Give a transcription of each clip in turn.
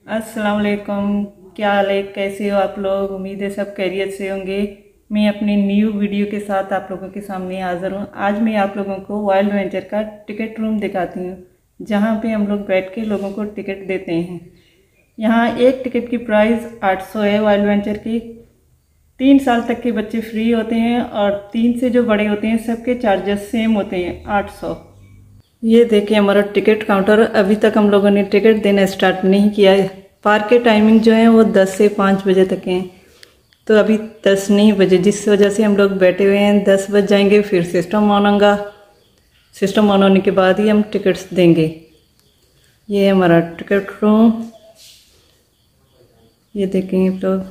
अस्सलाम वालेकुम। क्या हाल है, कैसे हो आप लोग? उम्मीद है सब खैरियत से होंगे। मैं अपनी न्यू वीडियो के साथ आप लोगों के सामने हाज़िर हूँ। आज मैं आप लोगों को वाइल्ड वेंचर का टिकट रूम दिखाती हूँ, जहाँ पे हम लोग बैठ के लोगों को टिकट देते हैं। यहाँ एक टिकट की प्राइस 800 है वाइल्ड वेंचर की। 3 साल तक के बच्चे फ्री होते हैं और 3 से जो बड़े होते हैं सबके चार्जेस सेम होते हैं 800। ये देखिए हमारा टिकट काउंटर। अभी तक हम लोगों ने टिकट देना स्टार्ट नहीं किया है। पार्क के टाइमिंग जो है वो 10 से 5 बजे तक हैं, तो अभी 10 नहीं बजे, जिस वजह से हम लोग बैठे हुए हैं। 10 बज जाएंगे, फिर सिस्टम ऑन होगा। सिस्टम ऑन होने के बाद ही हम टिकट्स देंगे। ये है हमारा टिकट रूम। ये देखेंगे आप लोग,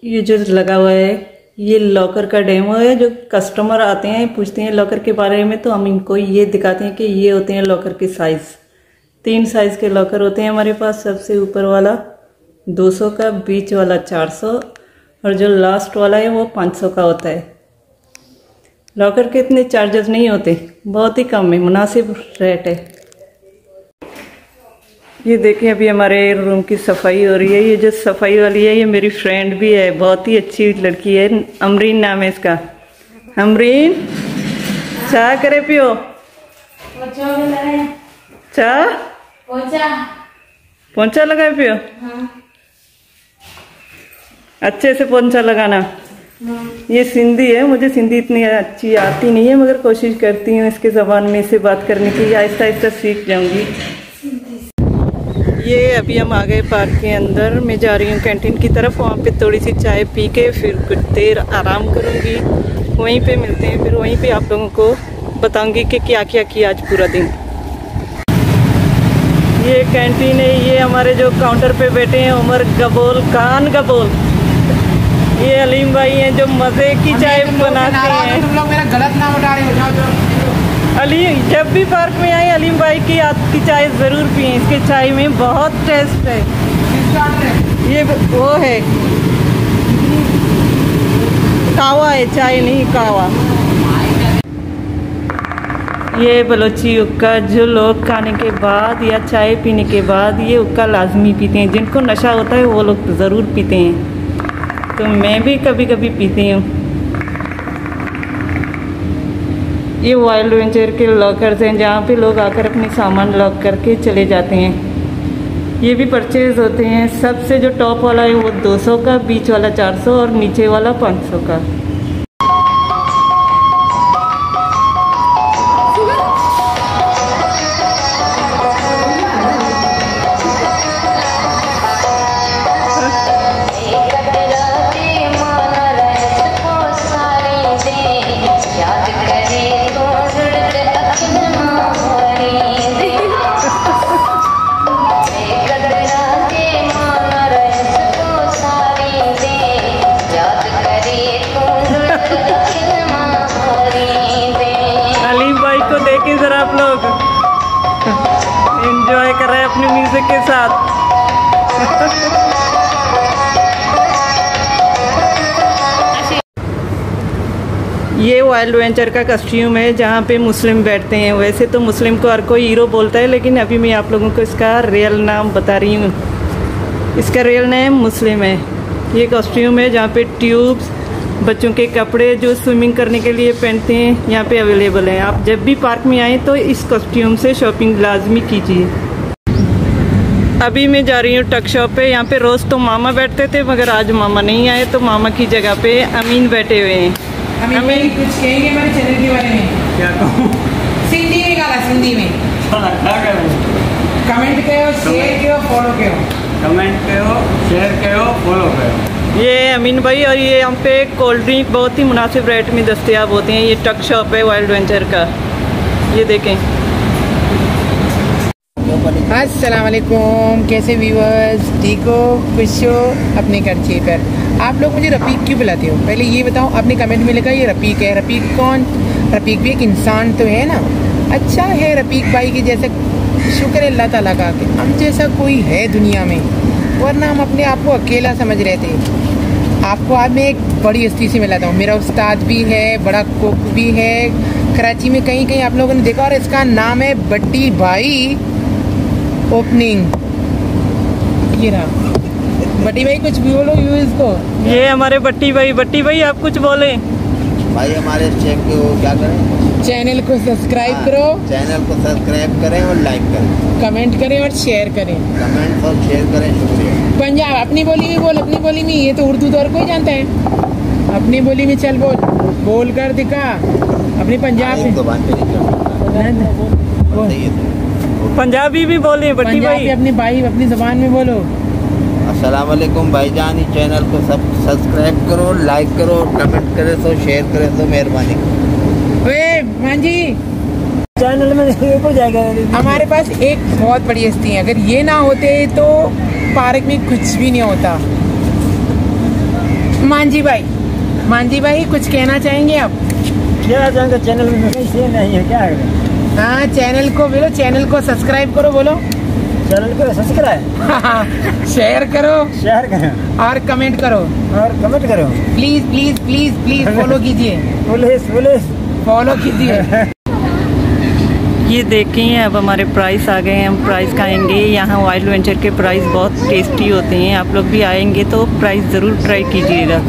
ये जो लगा हुआ है ये लॉकर का डेमो है। जो कस्टमर आते हैं पूछते हैं लॉकर के बारे में, तो हम इनको ये दिखाते हैं कि ये होते हैं लॉकर के साइज़। 3 साइज़ के लॉकर होते हैं हमारे पास। सबसे ऊपर वाला 200 का, बीच वाला 400 और जो लास्ट वाला है वो 500 का होता है। लॉकर के इतने चार्जेस नहीं होते, बहुत ही कम है, मुनासिब रेट है। ये देखिए अभी हमारे रूम की सफाई हो रही है। ये जो सफाई वाली है ये मेरी फ्रेंड भी है, बहुत ही अच्छी लड़की है। अमरीन नाम है इसका। अमरीन, चाय करे पियो। चाय पोंछा लगाए पियो। अच्छे से पोंछा लगाना। ये सिंधी है, मुझे सिंधी इतनी अच्छी आती नहीं है, मगर कोशिश करती हूँ इसके ज़बान में से बात करने की। आहिस्ता आहिस्ता सीख जाऊंगी। ये अभी हम आ गए पार्क के अंदर। मैं जा रही हूँ कैंटीन की तरफ। वहाँ पे थोड़ी सी चाय पी के फिर कुछ देर आराम करूँगी। वहीं पे मिलते हैं, फिर वहीं पे आप लोगों को बताऊँगी कि क्या क्या किया आज पूरा दिन। ये कैंटीन है। ये हमारे जो काउंटर पे बैठे हैं उमर गबोल, कान गबोल। ये अलीम भाई हैं जो मज़े की चाय बनाते हैं। तुम लोग मेरा गलत नाम उठा रहे हो। अलीम, जब भी पार्क में आए अलीम भाई की आपकी चाय ज़रूर पिए। इसके चाय में बहुत टेस्ट है। ये वो है, कावा है, चाय नहीं कावा। ये बलोची हुक्का जो लोग खाने के बाद या चाय पीने के बाद ये हुक्का लाजमी पीते हैं। जिनको नशा होता है वो लोग ज़रूर पीते हैं, तो मैं भी कभी कभी पीती हूँ। ये वाइल्ड वेंचर के लॉकर्स हैं, जहाँ पे लोग आकर अपने सामान लॉक करके चले जाते हैं। ये भी परचेज होते हैं। सबसे जो टॉप वाला है वो 200 का, बीच वाला 400 और नीचे वाला 500 का। जरा आप लोग एंजॉय कर रहे हैं अपनी म्यूजिक के साथ। ये वाइल्ड वेंचर का कस्ट्यूम है, जहाँ पे मुस्लिम बैठते हैं। वैसे तो मुस्लिम को हर कोई हीरो बोलता है, लेकिन अभी मैं आप लोगों को इसका रियल नाम बता रही हूँ। इसका रियल नेम मुस्लिम है। ये कॉस्ट्यूम है जहाँ पे ट्यूब्स, बच्चों के कपड़े जो स्विमिंग करने के लिए पहनते हैं यहाँ पे अवेलेबल हैं। आप जब भी पार्क में आएँ तो इस कॉस्ट्यूम से शॉपिंग लाजमी कीजिए। अभी मैं जा रही हूँ टक शॉप पे। यहाँ पे रोज़ तो मामा बैठते थे, मगर आज मामा नहीं आए, तो मामा की जगह पे अमीन बैठे हुए हैं। अमीन कुछ कहेंगे हमारे चैनल के बारे में? क्या कहूँ? सिंधी में गाला, सिंधी में कमेंट करो, शेयर करो, फॉलो करो। कमेंट करो, शेयर करो, फॉलो करो। ये अमीन भाई, और ये यहाँ पे कोल्ड ड्रिंक बहुत ही मुनासिब रेट में दस्तयाब होते हैं। ये टक शॉप है वाइल्ड वेंचर का। ये देखें। अस्सलाम वालेकुम, कैसे व्यूअर्स? ठीक हो, खुश हो अपने खर्चे पर? आप लोग मुझे रफ़ीक क्यों बुलाते हो? पहले ये बताओ। आपने कमेंट में लिखा ये रफ़ीक है। रफ़ीक कौन? रफ़ीक भी एक इंसान तो है ना। अच्छा है रफ़ीक भाई की जैसे, शुक्र है अल्लाह ताला का कि हम जैसा कोई है दुनिया में, वरना हम अपने आप को अकेला समझ रहे थे। आपको आज मैं एक बड़ी हस्ती से मिलाता हूँ। मेरा उस्ताद भी है, बड़ा कुक भी है, कराची में कहीं कहीं आप लोगों ने देखा, और इसका नाम है बट्टी भाई ओपनिंग। ये रहा बट्टी भाई, कुछ भी बोलो व्यूअर्स को। ये हमारे बट्टी भाई आप कुछ बोले भाई। हमारे चैनल को क्या करें, चैनल को सब्सक्राइब करो, चैनल को सब्सक्राइब करें और लाइक करें, कमेंट करें और शेयर करें, कमेंट और शेयर करें। शुक्रिया। पंजाब अपनी बोली में बोल, अपनी बोली में। ये तो उर्दू तो और कोई जानता है, अपनी बोली में चल बोल कर दिखा अपनी पंजाब में। जुबान पे नहीं चलता। पंजाबी भी बोले बट्टी भाई, अपनी भाई अपनी जुबान में बोलो। अस्सलाम वालेकुम भाईजान, इस चैनल को सब्सक्राइब करो, लाइक करो, कमेंट करें तो शेयर करें तो मेहरबानी करो। ओए मांझी, चैनल में हो जाएगा। हमारे पास एक बहुत बड़ी हस्ती है, अगर ये ना होते तो पार्क में कुछ भी नहीं होता। मांझी भाई कुछ कहना चाहेंगे आप? क्या चाहेंगे, चैनल में शेयर नहीं है क्या? हाँ, चैनल को बोलो, चैनल को सब्सक्राइब करो, बोलो चैनल को सब्सक्राइब शेयर करो और कमेंट करो प्लीज फॉलो कीजिए, फॉलो कीजिए। ये देखें, अब हमारे प्राइस आ गए हैं, हम प्राइस खाएंगे। यहाँ वाइल्ड वेंचर के प्राइस बहुत टेस्टी होते हैं, आप लोग भी आएंगे तो प्राइस ज़रूर ट्राई कीजिएगा।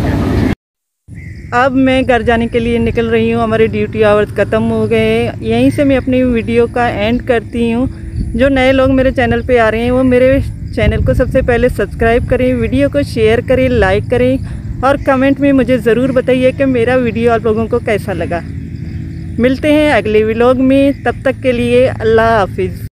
अब मैं घर जाने के लिए निकल रही हूँ, हमारे ड्यूटी आवर्स ख़त्म हो गए। यहीं से मैं अपनी वीडियो का एंड करती हूँ। जो नए लोग मेरे चैनल पे आ रहे हैं वो मेरे चैनल को सबसे पहले सब्सक्राइब करें, वीडियो को शेयर करें, लाइक करें और कमेंट में मुझे ज़रूर बताइए कि मेरा वीडियो आप लोगों को कैसा लगा। मिलते हैं अगले व्लॉग में, तब तक के लिए अल्लाह हाफिज़।